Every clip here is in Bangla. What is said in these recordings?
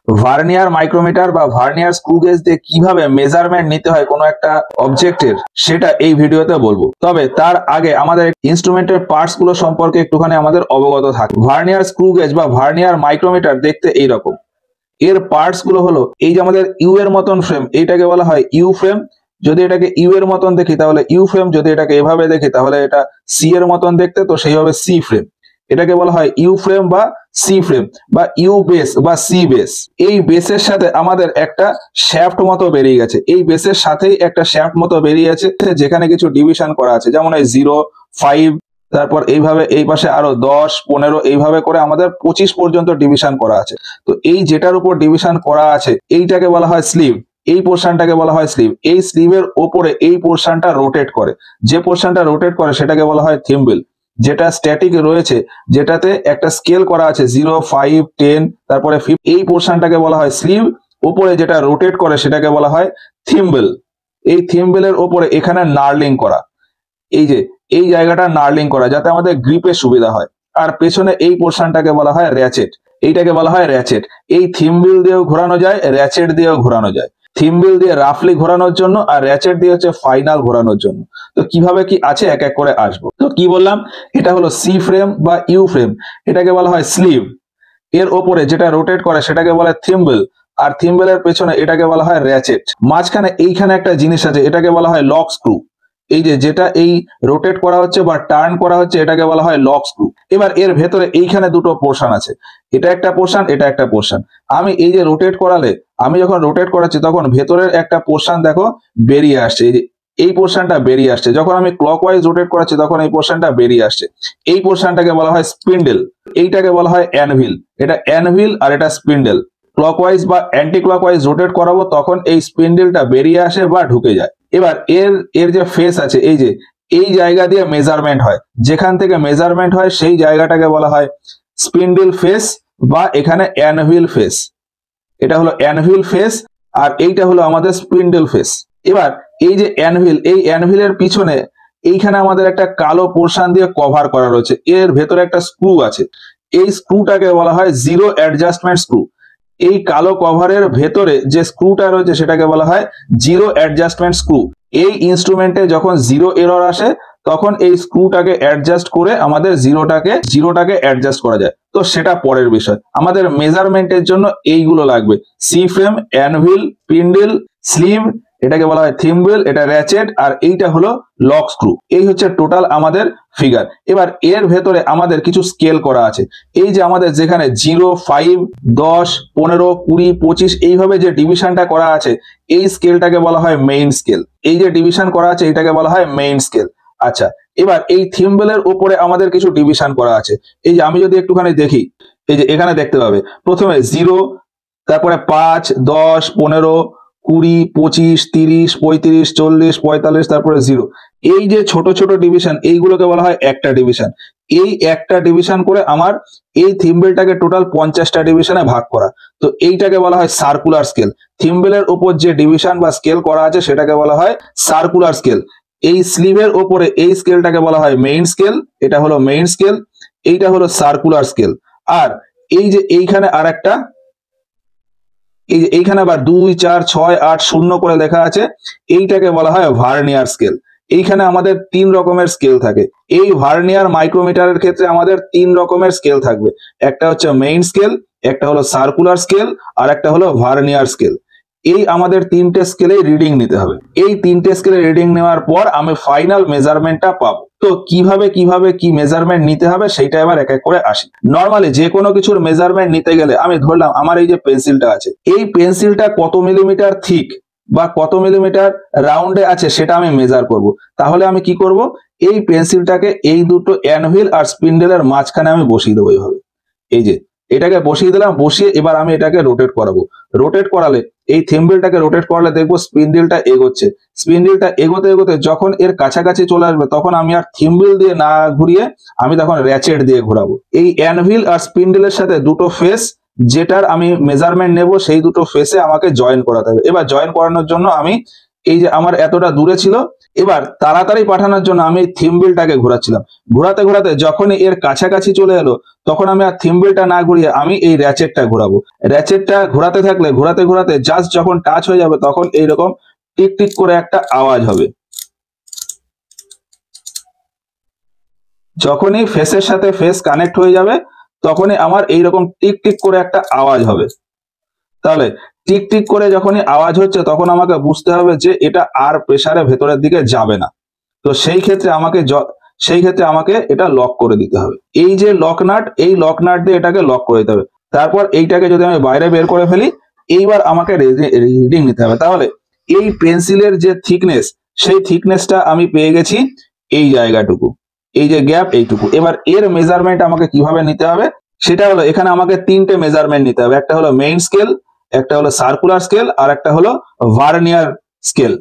ভার্নিয়ার মাইক্রোমিটার বা ভার্নিয়ার স্ক্রু গেজ দিয়ে কিভাবে মেজারমেন্ট নিতে হয় কোনো একটা অবজেক্টের, সেটা এই ভিডিওতে বলবো। তবে তার আগে আমাদের ইনস্ট্রুমেন্টের পার্টস গুলো সম্পর্কে একটুখানি আমাদের অবগত থাকে। ভার্নিয়ার স্ক্রু গেজ বা ভার্নিয়ার মাইক্রোমিটার দেখতে এইরকম। এর পার্টস গুলো হলো এই যে আমাদের ইউ এর মতন ফ্রেম, এইটাকে বলা হয় ইউ ফ্রেম। যদি এটাকে ইউ এর মতন দেখি তাহলে ইউ ফ্রেম, যদি এটাকে এভাবে দেখি তাহলে এটা সি এর মতন দেখতে, তো সেই হবে সি ফ্রেম। এটাকে বলা হয় ইউ ফ্রেম বা সি ফ্রেম বা ইউ বেস বা সি বেস। এই বেসের সাথে আমাদের একটা শ্যাফট মতো বেরিয়ে গেছে, এই বেসের সাথেই একটা শ্যাফট মতো বেরিয়ে আছে যেখানে কিছু ডিভিশন করা আছে, যেমন এই 0, 5, তারপর এইভাবে এই পাশে আরো 10, 15 এইভাবে করে আমাদের 25 পর্যন্ত ডিভিশন করা আছে। তো এই যেটার উপর ডিভিশন করা আছে এইটাকে বলা হয় স্লিভ। এই পোর্শনটাকে বলা হয় স্লিভ। এই স্লিভের ওপরে এই পোর্শনটা রোটেট করে, যে পোর্শনটা রোটেট করে সেটাকে বলা হয় থিম্বল। যেটা স্ট্যাটিক রয়েছে, যেটাতে একটা স্কেল করা আছে 0, 5, 10, তারপরে 50, এই পোর্শনটাকে বলা হয় স্লিভ। উপরে যেটা রোটেট করে সেটাকে বলা হয় থিম্বল। এই থিম্বলের ওপরে এখানে নার্লিং করা, এই যে এই জায়গাটা নার্লিং করা যাতে আমাদের গ্রিপে সুবিধা হয়। আর পেছনে এই পোর্শনটাকে বলা হয় র্যাচেট, এইটাকে বলা হয় র্যাচেট। এই থিম্বল দিয়েও ঘোরানো যায়, র্যাচেট দিয়েও ঘোরানো যায়। থিম্বল দিয়ে রাফলি ঘোরানোর জন্য আর র্যাচেট দিয়ে হচ্ছে ফাইনাল ঘোরানোর জন্য। তো কিভাবে কি আছে এক এক করে আসবো। তো কি বললাম, এটা হলো সি ফ্রেম বা ইউ ফ্রেম, এটাকে বলা হয় স্লিভ। এর ওপরে যেটা রোটেট করে সেটাকে বলা হয় থিম্বল, আর থিম্বলের পেছনে এটাকে বলা হয় র্যাচেট। মাঝখানে এইখানে একটা জিনিস আছে, এটাকে বলা হয় লক স্ক্রু। এই যে যেটা এই রোটেট করা হচ্ছে বা টার্ন করা হচ্ছে এটাকে বলা হয় লক স্ক্রু। এবার এর ভেতরে এইখানে দুটো পোর্শন আছে, এটা একটা পোর্শন, এটা একটা পোর্শন। আমি এই যে রোটেট করালে, আমি যখন রোটেট করাচ্ছি তখন ভেতরের একটা পোর্শন দেখো বেরিয়ে আসছে, এই যে এই পোর্শনটা বেরিয়ে আসছে। যখন আমি ক্লকওয়াইজ রোটেট করাচ্ছি তখন এই পোর্শনটা বেরিয়ে আসছে। এই পোর্শনটাকে বলা হয় স্পিন্ডেল, এইটাকে বলা হয় অ্যানভিল। এটা অ্যানভিল আর এটা স্পিন্ডেল। ক্লকওয়াইজ বা অ্যান্টি ক্লকওয়াইজ রোটেট করাবো তখন এই স্পিন্ডেলটা বেরিয়ে আসে বা ঢুকে যায়। এবার এর যে ফেস আছে, এই যে এই জায়গা দিয়ে মেজারমেন্ট হয়, যেখান থেকে মেজারমেন্ট হয় সেই জায়গাটাকে বলা হয় স্পিন্ডেল ফেস বা এখানে অ্যানভিল ফেস। এটা হলো অ্যানভিল ফেস আর এইটা হলো আমাদের স্পিন্ডেল ফেস। এবার এই যে অ্যানভিল, এই অ্যানভিলের পিছনে এইখানে আমাদের একটা কালো পোর্শন দিয়ে কভার করা রয়েছে, এর ভেতরে একটা স্ক্রু আছে। এই স্ক্রুটাকে বলা হয় জিরো অ্যাডজাস্টমেন্ট স্ক্রু। এই কালো কভারের ভেতরে যে স্ক্রুটা রয়েছে সেটাকে বলা হয় জিরো অ্যাডজাস্টমেন্ট স্ক্রু। এই ইনস্ট্রুমেন্টে যখন জিরো এরর আসে তখন এই স্ক্রুটাকে অ্যাডজাস্ট করে আমাদের জিরোটাকে অ্যাডজাস্ট করা যায়। তো সেটা পরের বিষয়, আমাদের মেজারমেন্টের জন্য এইগুলো লাগবে: C frame, anvil, spindle, sleeve, এটাকে বলা হয় থিম্বল, এটা র্যাচেট, আর এইটা হলো লক স্ক্রু। এই হচ্ছে টোটাল আমাদের ফিগার। এবার এর ভেতরে আমাদের কিছু স্কেল করা আছে। এই যে আমাদের যেখানে 0, 5, 10, 15, 20, 25 এইভাবে যে ডিভিশনটা করা আছে এই স্কেলটাকে বলা হয় মেইন স্কেল। এই যে ডিভিশন করা আছে এটাকে বলা হয় মেইন স্কেল। আচ্ছা, এবার এই থিম্বলের উপরে আমাদের কিছু ডিভিশন করা আছে। এই যে আমি যদি একটুখানি দেখি, এই যে এখানে দেখতে পাবে প্রথমে 0, তারপরে 5, 10, 15, 20, 25, 30, 35, 40, 45, তারপরে 0। এই যে ছোট ছোট ডিভিশন এইগুলোকে বলা হয় একটা ডিভিশন। এই একটা ডিভিশন করে আমার এই থিম্বলটাকে টোটাল 50টা ডিভিশনে ভাগ করা। তো এইটাকে বলা হয় সার্কুলার স্কেল। থিম্বলের উপর যে ডিভিশন বা স্কেল করা আছে সেটাকে বলা হয় সার্কুলার স্কেল। এই স্লিভের উপরে এই স্কেলটাকে বলা হয় মেইন স্কেল, এটা হলো মেইন স্কেল, এইটা হলো সার্কুলার স্কেল। আর এই যে এইখানে আরেকটা, এই যে এইখানে আবার 2, 4, 6, 8, 0 করে লেখা আছে, এইটাকে বলা হয় ভার্নিয়ার স্কেল। এইখানে আমাদের 3 রকমের স্কেল থাকে। এই ভার্নিয়ার মাইক্রোমিটারের ক্ষেত্রে আমাদের 3 রকমের স্কেল থাকবে, একটা হচ্ছে মেইন স্কেল, একটা হলো সার্কুলার স্কেল, আর একটা হলো ভার্নিয়ার স্কেল। এই আমাদের 3টে স্কেলে রিডিং নিতে হবে। এই 3টে স্কেলে রিডিং নেওয়ার পর আমি ফাইনাল মেজারমেন্টটা পাবো। তো কিভাবে কি মেজারমেন্ট নিতে হবে সেইটা এবার এক এক করে আসি। নরমালি যে কোনো কিছুর মেজারমেন্ট নিতে গেলে আমি ধরলাম আমার এই যে পেন্সিলটা আছে, এই পেন্সিলটা কত মিলিমিটার থিক বা কত মিলিমিটার রাউন্ডে আছে সেটা আমি মেজার করব। তাহলে আমি কি করব, এই পেন্সিলটাকে এই দুটো অ্যানভিল আর স্পিন্ডেলের মাঝখানে আমি বসিয়ে দেবো এইভাবে। এই যে এটাকে বসিয়ে দিলাম, বসিয়ে এবার আমি এটাকে রোটেট করাবো। রোটেট করালে এই থিম্বলটাকে রোটেট করালে দেখবো স্পিন্ডেলটা এগোচ্ছে। স্পিন্ডেলটা এগোতে এগোতে যখন এর কাছাকাছি চলে আসবে তখন আমি আর থিম্বল দিয়ে না ঘুরিয়ে আমি তখন র্যাচেট দিয়ে ঘোরাবো। এই অ্যানভিল আর স্পিন্ডেলের সাথে দুটো ফেস যেটার আমি মেজারমেন্ট নেব সেই দুটো ফেসে আমাকে জয়েন করাতে হবে। এবার জয়েন করানোর জন্য আমি এই যে আমার এতটা দূরে ছিল, এবার তাড়াতাড়ি পাঠানোর জন্য আমি থিম্বলটাকে ঘোরাচ্ছিলাম। ঘোরাতে ঘোরাতে যখনই এর কাছাকাছি চলে এলো, তখন আমি আর থিম্বলটা না ঘুরিয়ে আমি এই র্যাচেটটা ঘোরাবো। র্যাচেটটা ঘোরাতে থাকলে ঘোরাতে ঘোরাতে জাস্ট যখন টাচ হয়ে যাবে তখন এইরকম টিক টিক করে একটা আওয়াজ হবে। যখনই ফেসের সাথে ফেস কানেক্ট হয়ে যাবে তখনই আমার এইরকম টিক টিক করে একটা আওয়াজ হবে। তাহলে টিক টিক করে যখনই আওয়াজ হচ্ছে তখন আমাকে বুঝতে হবে যে এটা আর প্রেসারে ভেতরের দিকে যাবে না। তো সেই ক্ষেত্রে আমাকে এটা লক করে দিতে হবে। এই যে লক নাট, এই লক নাট দিয়ে এটাকে লক করে দিতে হবে। তারপর এইটাকে যদি আমি বাইরে বের করে ফেলি, এইবার আমাকে রিডিং নিতে হবে। তাহলে এই পেন্সিলের যে থিকনেস, সেই থিকনেসটা আমি পেয়ে গেছি এই জায়গাটুকু, এই যে গ্যাপ এইটুকু। এবার এর মেজারমেন্ট আমাকে কিভাবে নিতে হবে সেটা হলো, এখানে আমাকে তিনটে মেজারমেন্ট নিতে হবে। একটা হলো মেইন স্কেল, একটা হলো সার্কুলার স্কেল, আর একটা হলো ভার্নিয়ার স্কেল।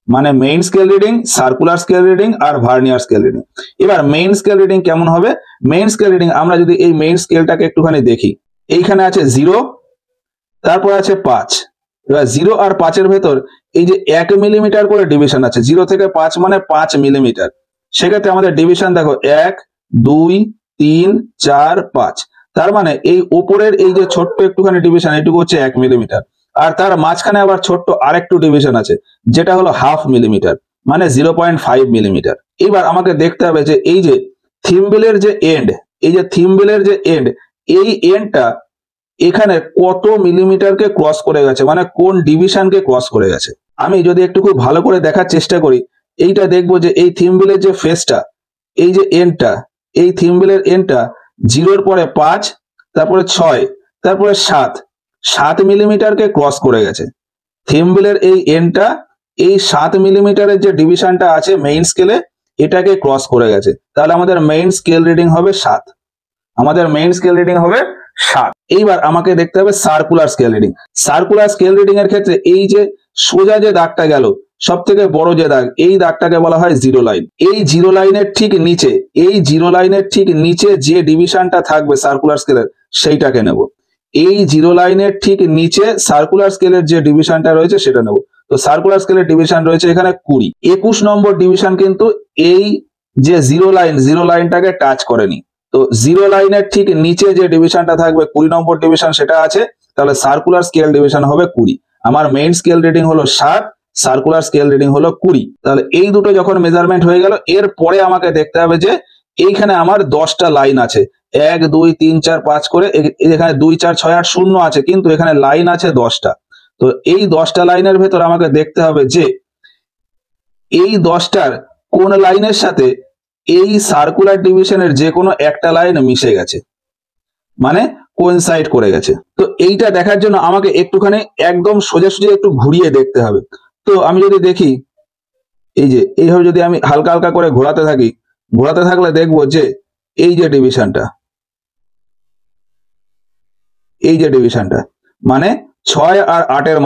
মানে main scale reading, circular scale reading আর ভার্নিয়ার স্কেল রিডিং। এবার মেইন স্কেল রিডিং কেমন হবে? মেইন স্কেল রিডিং আমরা যদি এই মেইন স্কেলটাকে একটুখানি দেখি, এইখানে আছে 0, তারপর আছে 5। এবার 0 আর 5-এর ভেতর এই যে 1 মিলিমিটার করে ডিভিশন আছে, 0 থেকে 5 মানে 5 মিলিমিটার। সেক্ষেত্রে আমাদের ডিভিশন দেখো 1, 2, 3, 4, 5। তার মানে এই উপরের এই যে ছোট্ট একটুখানি ডিভিশন, এটুকু হচ্ছে 1 মিলিমিটার। আর তার মাঝখানে আবার ছোট্ট আরেকটু ডিভিশন আছে, যেটা হলো 1/2 মিলিমিটার, মানে 0.5 মিলিমিটার। এবার আমাকে দেখতে হবে যে এই যে থিম্বলের যে এন্ড, এই এন্ডটা এখানে কত মিলিমিটারকে ক্রস করে গেছে, মানে কোন ডিভিশনকে ক্রস করে গেছে। আমি যদি একটু খুব ভালো করে দেখার চেষ্টা করি, এইটা দেখবো যে এই থিম্বলের যে ফেসটা, এই যে এন্ডটা, এই থিম্বলের এন্ডটা 0-র পরে 5, তারপরে 6, তারপরে 7 মিলিমিটারকে ক্রস করে গেছে। থিম্বলের এই এন্ডটা এই 7 মিলিমিটারের যে ডিভিশনটা আছে মেইন স্কেলে, এটাকে ক্রস করে গেছে। তাহলে আমাদের মেইন স্কেল রিডিং হবে 7। এইবার আমাকে দেখতে হবে circular scale reading. Circular scale reading এর ক্ষেত্রে এই যে সোজা যে দাগটা গেল, সব থেকে বড় যে দাগ, এই দাগটাকে বলা হয় জিরো লাইন। এই জিরো লাইনের ঠিক নিচে যে ডিভিশনটা থাকবে সার্কুলার স্কেলের, সেইটাকে নেব। এই জিরো লাইনের ঠিক নিচে সার্কুলার স্কেলের যে ডিভিশনটা রয়েছে সেটা নেব। তো সার্কুলার স্কেলের ডিভিশন রয়েছে এখানে 20। 21 নম্বর ডিভিশন কিন্তু এই যে জিরো লাইনটাকে টাচ করেনি। তো জিরো লাইনের ঠিক নিচে যে ডিভিশনটা থাকবে 20 নম্বর ডিভিশন, সেটা আছে। তাহলে সার্কুলার স্কেল ডিভিশন হবে 20। আমার মেইন স্কেল রিডিং হলো 7, সার্কুলার স্কেল রিডিং হলো 20। তাহলে এই দুটো যখন মেজারমেন্ট হয়ে গেল, এরপরে আমাকে দেখতে হবে যে এইখানে আমার 10টা লাইন আছে, 1, 2, 3, 4, 5 করে। এখানে 2, 4, 6, 8, 0 আছে, কিন্তু এখানে লাইন আছে 10টা। তো এই 10টা লাইনের ভেতর আমাকে দেখতে হবে যে এই 10টার কোন লাইনের সাথে এই সার্কুলার ডিভিশনের যে কোনো একটা লাইন মিশে গেছে, মানে কোইনসাইড করে গেছে। তো এইটা দেখার জন্য আমাকে একটুখানি একদম সোজাসুজি একটু ঘুরিয়ে দেখতে হবে। তো আমি যদি দেখি, এই যে এইভাবে যদি আমি হালকা হালকা করে ঘোরাতে থাকলে দেখবো যে এই যে ডিভিশনটা, মানে 6 আর 8-এর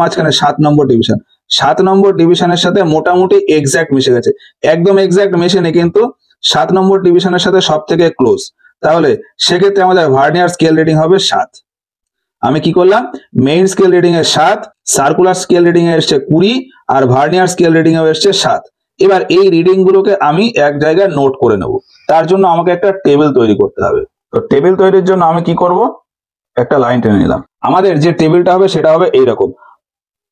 মাঝখানে, 7 নম্বর ডিভিশন। 7 নম্বর ডিভিশনের সাথে মোটামুটি এক্সাক্ট মিশে গেছে। একদম এক্সাক্ট মেশেনি, কিন্তু 7 নম্বর ডিভিশনের সাথে সব থেকে ক্লোজ। তাহলে সেক্ষেত্রে আমাদের ভার্নিয়ার স্কেল রিডিং হবে 7। আমি কি করলাম? Main scale reading a 7, circular scale reading a এসছে 20, আর ভার্নিয়ার স্কেল রিডিং এ এসছে 7। এবার এই রিডিং গুলোকে আমি এক জায়গায় নোট করে নেব। তার জন্য আমাকে একটা টেবিল তৈরি করতে হবে। তো টেবিল তৈরির জন্য আমি কি করব? একটা লাইন টেনে নিলাম। আমাদের যে টেবিলটা হবে সেটা হবে এইরকম।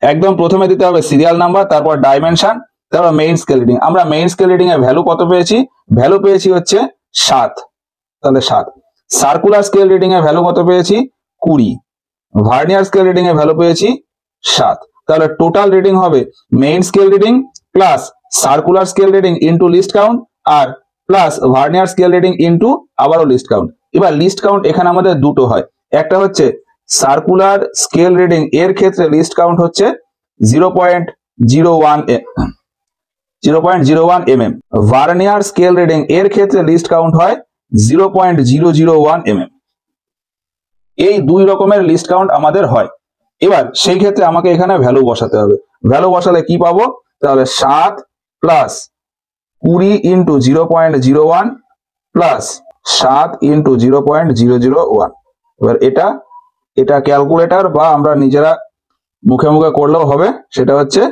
একদম প্রথমে দিতে হবে সিরিয়াল নাম্বার, তারপর ডাইমেনশন, তারপর মেইন স্কেল রিডিং। আমরা মেইন স্কেল রিডিং এর ভ্যালু কত পেয়েছি? ভ্যালু পেয়েছি হচ্ছে 7। তাহলে 7। সার্কুলার স্কেল রিডিং এর ভ্যালু কত পেয়েছি? 20। ভার্নিয়ার স্কেল রিডিং এর ভ্যালু পেয়েছি 7। তাহলে টোটাল রিডিং হবে main scale reading plus circular scale reading into least count, আর plus vernier scale reading into আবারও লিস্ট কাউন্ট। এবার লিস্ট কাউন্ট এখানে আমাদের দুটো হয়। একটা হচ্ছে সার্কুলার স্কেল রিডিং এর ক্ষেত্রে লিস্ট কাউন্ট হচ্ছে 0.01 mm। ভার্নিয়ার স্কেল রিডিং এর ক্ষেত্রে লিস্ট কাউন্ট হয় 0.001 mm। এই দুই রকমের লিস্ট কাউন্ট আমাদের হয়। এবার সেই ক্ষেত্রে আমাকে এখানে ভ্যালু বসাতে হবে। ভ্যালু বসালে কি পাবো? তাহলে 7 প্লাস 20 ইন্টু 0.01 প্লাস 7 ইন্টু 0.001। এবার এটা ক্যালকুলেটর বা আমরা নিজেরা মুখে মুখে করলেও হবে, সেটা হচ্ছে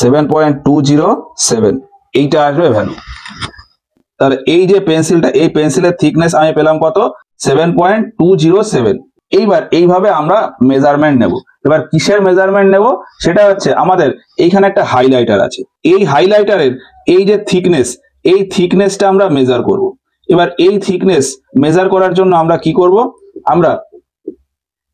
7.207, এইটা আসবে ভ্যালু। তাহলে এই যে পেন্সিলটা, এই পেন্সিলের থিকনেস আমি পেলাম কত, 7.207। এইবার এইভাবে আমরা মেজারমেন্ট নেব। এবার কিসের মেজারমেন্ট নেব, সেটা হচ্ছে আমাদের এইখানে একটা হাইলাইটার আছে, এই হাইলাইটারের এই যে থিকনেস, এই থিকনেসটা আমরা মেজার করব। এবার এই থিকনেস মেজার করার জন্য আমরা কি করব, আমরা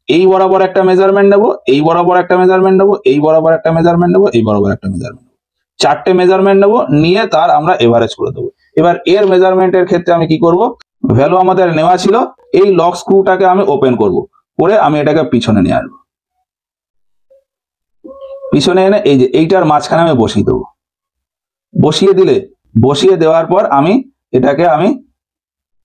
এই বরাবর একটা মেজারমেন্ট নেব, এই বরাবর একটা মেজারমেন্ট নেব, এই বরাবর একটা মেজারমেন্ট নেব, এই বরাবর একটা মেজারমেন্ট নেব, চারটে মেজারমেন্ট নেব, নিয়ে তার আমরা এভারেজ করে দেবো। এবার এর মেজারমেন্টের ক্ষেত্রে আমি কি করব, ভ্যালু আমাদের নেওয়া ছিল, এই লক স্ক্রুটাকে আমি ওপেন করব, করে আমি এটাকে পিছনে নিয়ে আসবো, পিছনে এনে এই যে এইটার মাঝখানে আমি বসিয়ে দেবো। বসিয়ে দেওয়ার পর আমি এটাকে আমি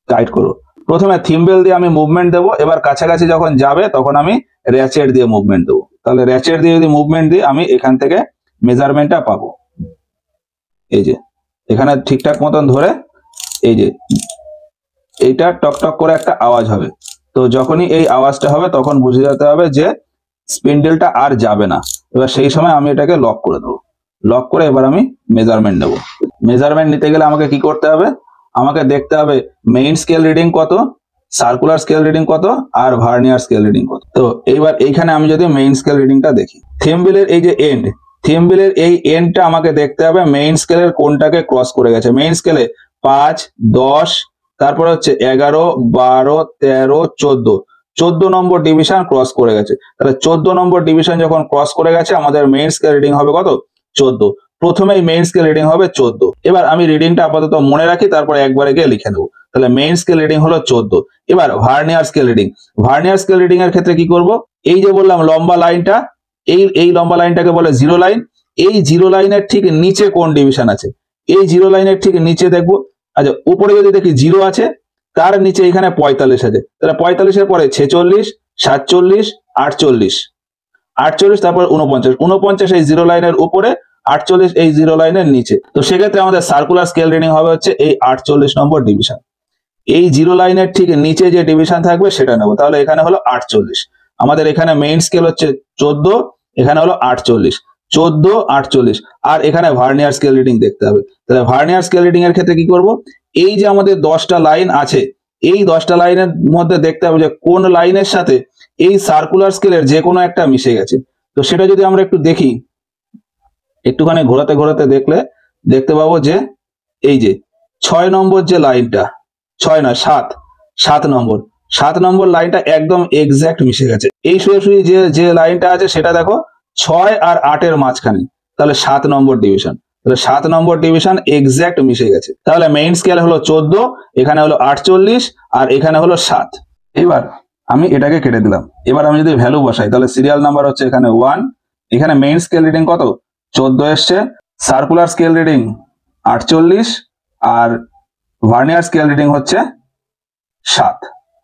টাইট করব। প্রথমে থিম্বেল দিয়ে আমি মুভমেন্ট দেবো, এবার কাছাকাছি যখন যাবে তখন আমি র্যাচেট দিয়ে মুভমেন্ট দেবো। তাহলে র্যাচেট দিয়ে যদি মুভমেন্ট দিই, আমি এখান থেকে মেজারমেন্টটা পাবো। এই যে এখানে ঠিকঠাক মতন ধরে, এই যে এইটা টক টক করে একটা আওয়াজ হবে, তো যখনই এই আওয়াজটা হবে তখন বুঝে যেতে হবে যে স্পিন্ডেলটা আর যাবে না। এবার সেই সময় আমি এটাকে লক করে দেবো। লক করে এবার আমি মেজারমেন্ট নেব। মেজারমেন্ট নিতে গেলে আমাকে কি করতে হবে, আমাকে দেখতে হবে মেইন স্কেল রিডিং কত, সার্কুলার স্কেল রিডিং কত, আর ভার্নিয়ার স্কেল রিডিং কত। তো এইবার এইখানে আমি যদি মেইন স্কেল রিডিংটা দেখি, থিম্বেলের এই যে এন্ড, থিম্বেলের এই এন্ডটা আমাকে দেখতে হবে মেইন স্কেলের কোনটাকে ক্রস করে গেছে। মেইন স্কেলে 5, 10, তারপরে হচ্ছে 11, 12, 13, 14, 14 নম্বর ডিভিশন ক্রস করে গেছে। তাহলে 14 নম্বর ডিভিশন যখন ক্রস করে গেছে, আমাদের মেইন স্কেল রিডিং হবে কত, 14। প্রথমেই মেইন স্কেল রিডিং হবে 14। এবার আমি রিডিংটা আপাতত মনে রাখি, তারপরে একবারে গিয়ে লিখে নেবো। তাহলে মেইন স্কেল রিডিং হলো 14। এবার vernier scale reading, vernier scale reading এর ক্ষেত্রে কি করব, এই যে বললাম লম্বা লাইনটা, এই লম্বা লাইনটাকে বলে জিরো লাইন। এই জিরো লাইনের ঠিক নিচে কোন ডিভিশন আছে, এই জিরো লাইনের ঠিক নিচে দেখবো। আচ্ছা, উপরে যদি দেখি জিরো আছে, তার নিচে এখানে 45 আছে, তাহলে 45-এর পরে 46, 47, 48, 48, তারপর 49, 49 এই জিরো লাইনের উপরে, 48 এই জিরো লাইনের নিচে। তো সেক্ষেত্রে আমাদের সার্কুলার স্কেল রিডিং হবে হচ্ছে এই 48 নম্বর ডিভিশন। এই জিরো লাইনের ঠিক নিচে যে ডিভিশন থাকবে সেটা নেবো। তাহলে এখানে হলো 48, আমাদের এখানে মেইন স্কেল হচ্ছে 14, এখানে হলো 48, 14, 48, আর এখানে ভার্নিয়ার স্কেল রিডিং দেখতে হবে। তাহলে ভার্নিয়ার স্কেল রিডিং এর ক্ষেত্রে কি করব, এই যে আমাদের 10টা লাইন আছে, এই 10টা লাইনের মধ্যে দেখতে হবে যে কোন লাইনের সাথে এই সার্কুলার স্কেলের যে কোনো একটা মিশে গেছে। তো সেটা যদি আমরা একটু দেখি, একটুখানি ঘোরাতে ঘোরাতে দেখলে দেখতে পাবো যে এই যে 6 নম্বর যে লাইনটা, 6 না 7 নম্বর, 7 নম্বর লাইনটা একদম এক্সাক্ট মিশে গেছে। এই সোজাসুজি যে লাইনটা আছে সেটা দেখো 6 আর 8-এর মাঝখানে, তাহলে 7 নম্বর ডিভিশন। তাহলে 7 নম্বর ডিভিশন এক্সাক্ট মিশে গেছে। তাহলে মেইন স্কেল হলো 14, এখানে হলো 48, আর এখানে হলো 7। এবার আমি এটাকে কেটে দিলাম। এবার আমি যদি ভ্যালু বসাই, তাহলে সিরিয়াল নাম্বার হচ্ছে এখানে 1, এখানে মেইন স্কেল রিডিং কত, 14 এসছে, সার্কুলার স্কেল রিডিং 48, আর ভার্নিয়ার স্কেল রিডিং হচ্ছে 7।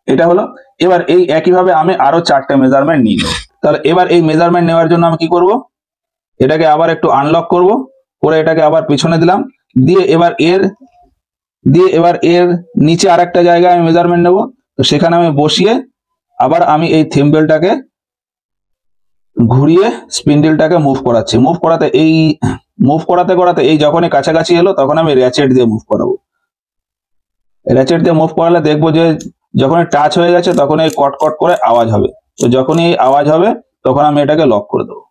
এটা হলো। এবার এই একইভাবে আমি আরো 4টে মেজারমেন্ট নিয়ে নেব। তাহলে এবার এই মেজারমেন্ট নেওয়ার জন্য আমি কি করব, এটাকে আবার একটু আনলক করব, করে এটাকে আবার পিছনে দিলাম, দিয়ে এবার এর নিচে আরেকটা জায়গায় আমি মেজারমেন্ট নেব। তো সেখানে আমি বসিয়ে আবার আমি এই থিম্বেলটাকে ঘুরিয়ে স্পিন্ডেলটাকে মুভ করাচ্ছি। মুভ করাতে করাতে এই যখনই কাছাকাছি এলো তখন আমি র্যাচেট দিয়ে মুভ করাবো। র্যাচেট দিয়ে মুভ করালে দেখবো যে যখনই টাচ হয়ে গেছে তখন এই কট কট করে আওয়াজ হবে। তো যখনই এই আওয়াজ হবে তখন আমি এটাকে লক করে দেবো।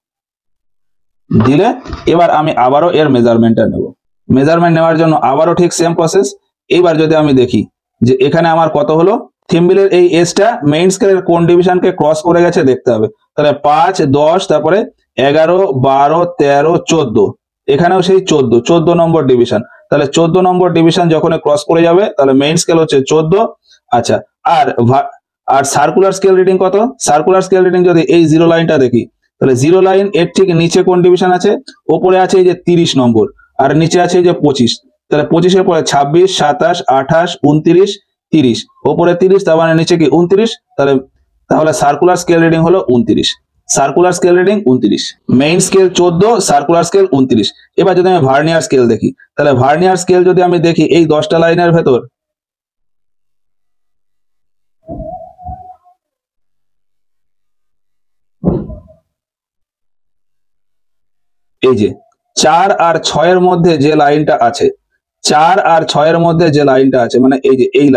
দিলে এবার আমি আবারও এর মেজারমেন্টটা নেব। মেজারমেন্ট নেওয়ার জন্য আবারও ঠিক সেম প্রসেস। এইবার যদি আমি দেখি যে এখানে আমার কত হলো, থিম্বেলের এই এজটা মেইন স্কেলের কোন ডিভিশনকে ক্রস করে গেছে দেখতে হবে। তাহলে 5, 10, তারপরে 11, 12, 13, 14, এখানেও সেই 14 নম্বর ডিভিশন। তাহলে 14 নম্বর ডিভিশন যখন ক্রস করে যাবে তাহলে মেইন স্কেল হচ্ছে 14। আচ্ছা, আর সার্কুলার স্কেল রিডিং কত, সার্কুলার স্কেল রিডিং যদি এই জিরো লাইনটা দেখি, তাহলে জিরো লাইন এর ঠিক নিচে কোন ডিভিশন আছে, ওপরে আছে এই যে 30 নম্বর, আর নিচে আছে এই যে 25। তাহলে 25-এর পরে 26, 27, 28, 29, 30, ওপরে 30, তার মানে নিচে কি 29। তাহলে সার্কুলার স্কেল রিডিং হলো 29, circular scale reading 29, main scale 14, circular scale 29। এবার যদি আমি ভার্নিয়ার স্কেল দেখি, তাহলে ভার্নিয়ার স্কেল যদি আমি দেখি এই 10টা লাইনের ভেতর এই যে 4 আর 6 এর মধ্যে যে লাইনটা আছে, 4 আর 6 এর মধ্যে যে লাইনটা আছে, মানে এই যে এই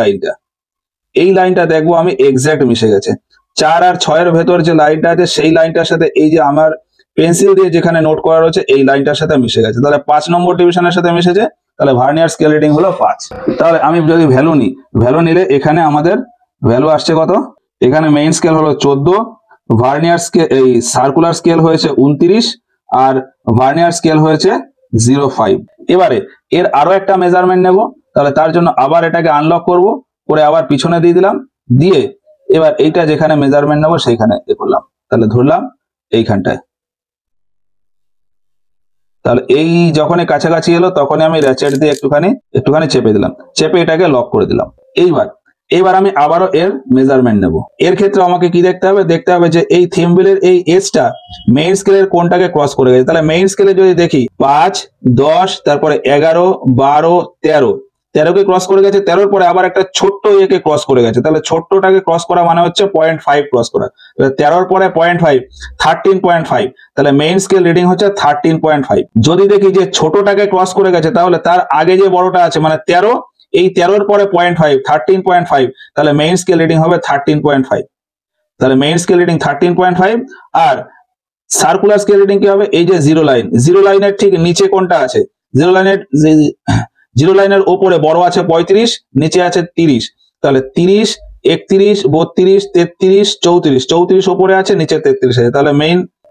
লাইনটা দেখবো আমি এক্সাক্ট মিশে গেছে। 4 আর 6 এর ভেতর যে লাইনটা আছে সেই লাইনটার সাথে এই যে আমার পেন্সিল দিয়ে যেখানে নোট করা রয়েছে এই লাইনটার সাথে মিশে গেছে। তাহলে 5 নম্বর ডিভিশনের সাথে মিশেছে। তাহলে ভার্নিয়ার স্কেল রিডিং হলো 5। তাহলে আমি যদি ভ্যালু নিই, ভ্যালু নিলে এখানে আমাদের ভ্যালু আসছে কত? এখানে মেইন স্কেল হলো 14, ভার্নিয়ার স্কেল এই সার্কুলার স্কেল হয়েছে 29 আর ভার্নিয়ার স্কেল হয়েছে 05। এবারে এর আরো একটা মেজারমেন্ট নেব। তাহলে তার জন্য আবার এটাকে আনলক করব, করে আবার পিছনে দিয়ে দিলাম, দিয়ে এবার এইটা যেখানে মেজারমেন্ট নেব সেইখানে এ করলাম। তাহলে ধরলাম এইখানটায়। তাহলে এই যখনই কাছাকাছি এলো তখনই আমি র্যাচেট দিয়ে একটুখানি চেপে দিলাম, চেপে এটাকে লক করে দিলাম। এইবার আমি আবারও এর মেজারমেন্ট নেব। এর ক্ষেত্রে আমাকে কি দেখতে হবে? দেখতে হবে যে এই থিম্বলের এই এজটা মেইন স্কেলের কোনটাকে ক্রস করে গেছে। তাহলে মেইন স্কেলে যদি দেখি 5, 10, তারপরে 11, 12, 13কে ক্রস করে গেছে, 13-র পরে আবার একটা ছোট্ট ইয়েকে ক্রস করে গেছে। তাহলে ছোট্টটাকে ক্রস করা মানে হচ্ছে 0.5 ক্রস করা। 13-র পরে 0.5, 13.5। তাহলে মেইন স্কেল রিডিং হচ্ছে 13.5। যদি দেখি যে ছোটটাকে ক্রস করে গেছে তাহলে তার আগে যে বড়টা আছে মানে 13, এই 13-র পরে 0.5, 13.5, তাহলে মেইন স্কেল রিডিং হবে 13.5। তাহলে মেইন স্কেল রিডিং 13.5। আর সার্কুলার স্কেল রিডিং কি হবে? এই যে জিরো লাইনের ঠিক নিচে কোনটা আছে? জিরো লাইনের ওপরে বড় আছে 35, নিচে আছে 30। তাহলে 30, 31, 32, 33, 34, 34 ওপরে আছে, নিচে 33 আছে।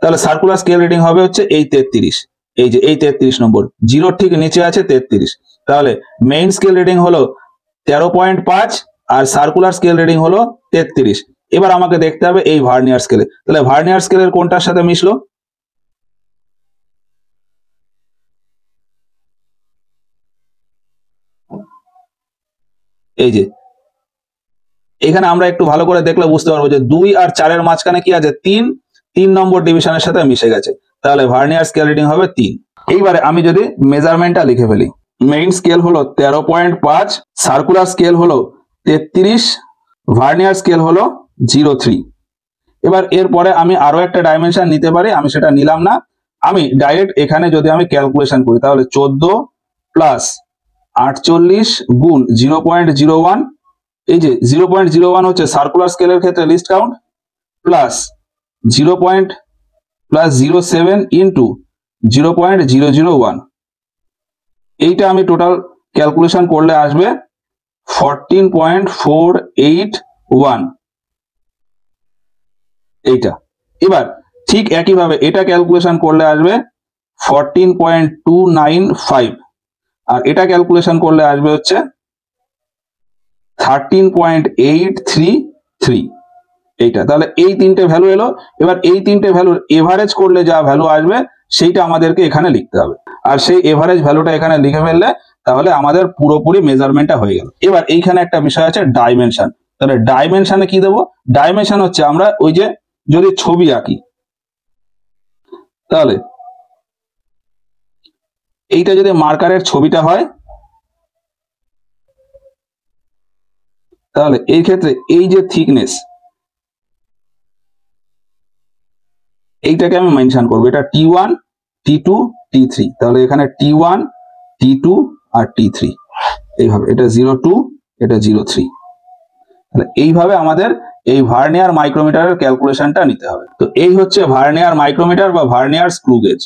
তাহলে সার্কুলার স্কেল রিডিং হবে হচ্ছে এই 33, এই যে এই 33 নম্বর, জিরো ঠিক নিচে আছে 33। তাহলে মেইন স্কেল রিডিং হলো 13.5 আর সার্কুলার স্কেল রিডিং হলো 33। এবার আমাকে দেখতে হবে এই ভার্নিয়ার স্কেলে। তাহলে ভার্নিয়ার স্কেলের কোনটার সাথে মিশলো? এই যে এখানে আমরা একটু ভালো করে দেখলে বুঝতে পারবো যে 2 আর 4-এর মাঝখানে কি আছে? 3 নম্বর ডিভিশনের সাথে মিশে গেছে। তাহলে ভার্নিয়ার স্কেল রিডিং হবে 3। এইবারে আমি যদি মেজারমেন্টটা লিখে ফেলি, মেইন স্কেল হলো 13.5, সার্কুলার স্কেল হলো 33, ভার্নিয়ার স্কেল হলো 03। এবার এরপরে আমি আরো একটা ডাইমেনশন নিতে পারি, আমি সেটা নিলাম না। আমি ডাইরেক্ট এখানে যদি আমি ক্যালকুলেশন করি তাহলে 14 প্লাস 48 গুণ 0.01, এই যে 0.01 হচ্ছে সার্কুলার স্কেলের ক্ষেত্রে লিস্ট কাউন্ট, প্লাস 0.07 ইন্টু 0.001। এইটা আমি টোটাল ক্যালকুলেশন করলে আসবে 14.481 এইটা। এবার ঠিক একইভাবে এটা ক্যালকুলেশন করলে আসবে 14.295 আর এটা ক্যালকুলেশন করলে আসবে হচ্ছে 13.833 এইটা। তাহলে এই তিনটে ভ্যালু এলো। এবার এই তিনটে ভ্যালুর এভারেজ করলে যা ভ্যালু আসবে সেইটা আমাদেরকে এখানে লিখতে হবে। আর সেই এভারেজ ভ্যালুটা এখানে লিখে ফেললে তাহলে আমাদের পুরোপুরি মেজারমেন্টটা হয়ে গেল। এবার এইখানে একটা বিষয় আছে ডাইমেনশন। তাহলে ডাইমেনশনে কি দেবো? ডাইমেনশন হচ্ছে আমরা ওই যে যদি ছবি আঁকি, তাহলে এইটা যদি মার্কারের ছবিটা হয় তাহলে এই ক্ষেত্রে এই যে থিকনেস এইটাকে আমি মেনশন করবো, এটা T1, T2, T3। তাহলে এখানে T1, T2 আর T3 এইভাবে, এটা 02, এটা 03। তাহলে এইভাবে আমাদের এই ভার্নিয়ার মাইক্রোমিটারের ক্যালকুলেশনটা নিতে হবে। তো এই হচ্ছে ভার্নিয়ার মাইক্রোমিটার বা ভার্নিয়ার স্ক্রু গেজ।